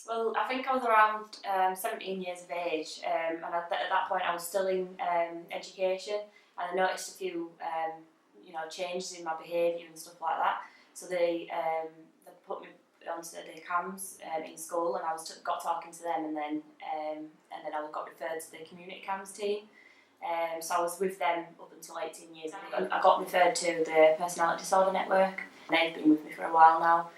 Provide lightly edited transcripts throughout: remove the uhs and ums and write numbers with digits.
Well, I think I was around 17 years of age, and at that point I was still in education, and I noticed a few, changes in my behaviour and stuff like that. So they put me onto the CAMS in school, and I got talking to them, and then I got referred to the community CAMS team. So I was with them up until 18 years. I got referred to the Personality Disorder Network, and they've been with me for a while now.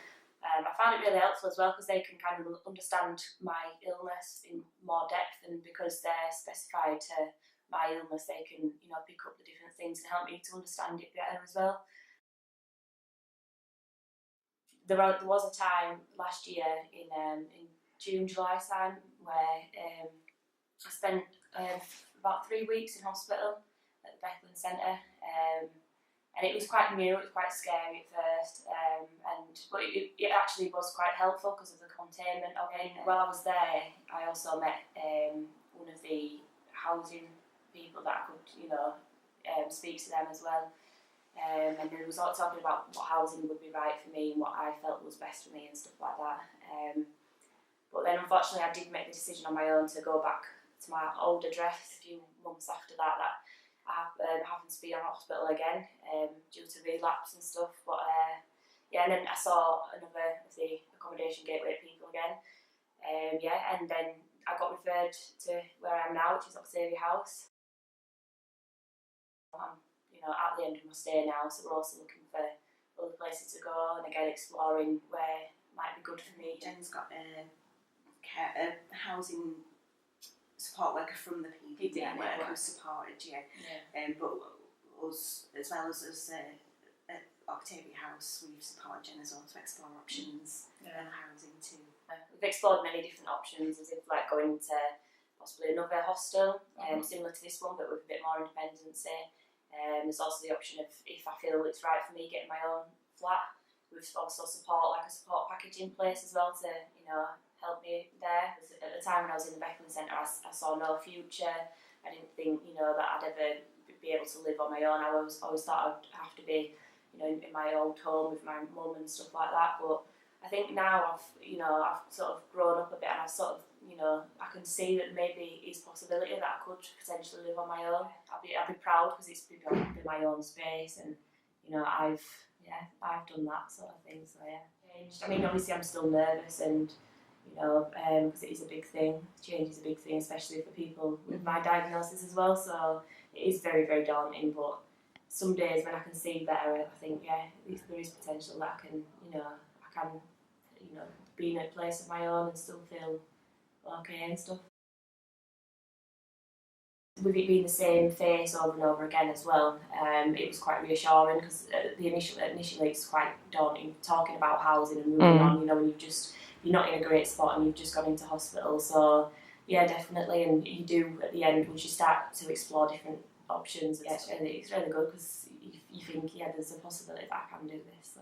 I found it really helpful as well because they can kind of understand my illness in more depth, and because they're specified to my illness, they can pick up the different things and help me to understand it better as well. There was a time last year in June, July time where I spent about 3 weeks in hospital at the Bethlehem Centre, and it was quite new. It was quite scary at first, but it actually was quite helpful because of the containment of it. While I was there, I also met one of the housing people that I could speak to them as well. And then we was talking about what housing would be right for me and what I felt was best for me and stuff like that. But then unfortunately I did make the decision on my own to go back to my old address a few months after that I happened to be in hospital again due to relapse and stuff. But and then I saw another of the Accommodation Gateway people again. And then I got referred to where I am now, which is Octavia House. I'm at the end of my stay now, so we're also looking for other places to go and again exploring where might be good for me. Jen's got a housing support worker from the PD network who supported you, but us, as well as us at Octavia House, we've supported Jen as well to explore options of housing too. We've explored many different options, as if like going to possibly another hostel, similar to this one, but with a bit more independency. There's also the option of, if I feel it's right for me, getting my own flat. We've also support a package in place as well to help me there. At the time when I was in the Bethlehem Centre, I saw no future. I didn't think that I'd ever be able to live on my own. I always thought I'd have to be in my old home with my mum and stuff like that. But I think now I've sort of grown up a bit, and I've sort of I can see that maybe it's a possibility that I could potentially live on my own. I'd be proud because it's be my own space, and I've done that sort of thing. So I mean, obviously I'm still nervous, and because it is a big thing. Change is a big thing, especially for people with my diagnosis as well. So it is very, very daunting. But some days when I can see better, I think there is potential that I can be in a place of my own and still feel okay and stuff. With it being the same face over and over again as well, it was quite reassuring because initially it's quite daunting talking about housing and moving on. When you're not in a great spot and you've just gone into hospital. So definitely, and you do at the end once you start to explore different options. It's really good because you think there's a possibility that I can do this. So.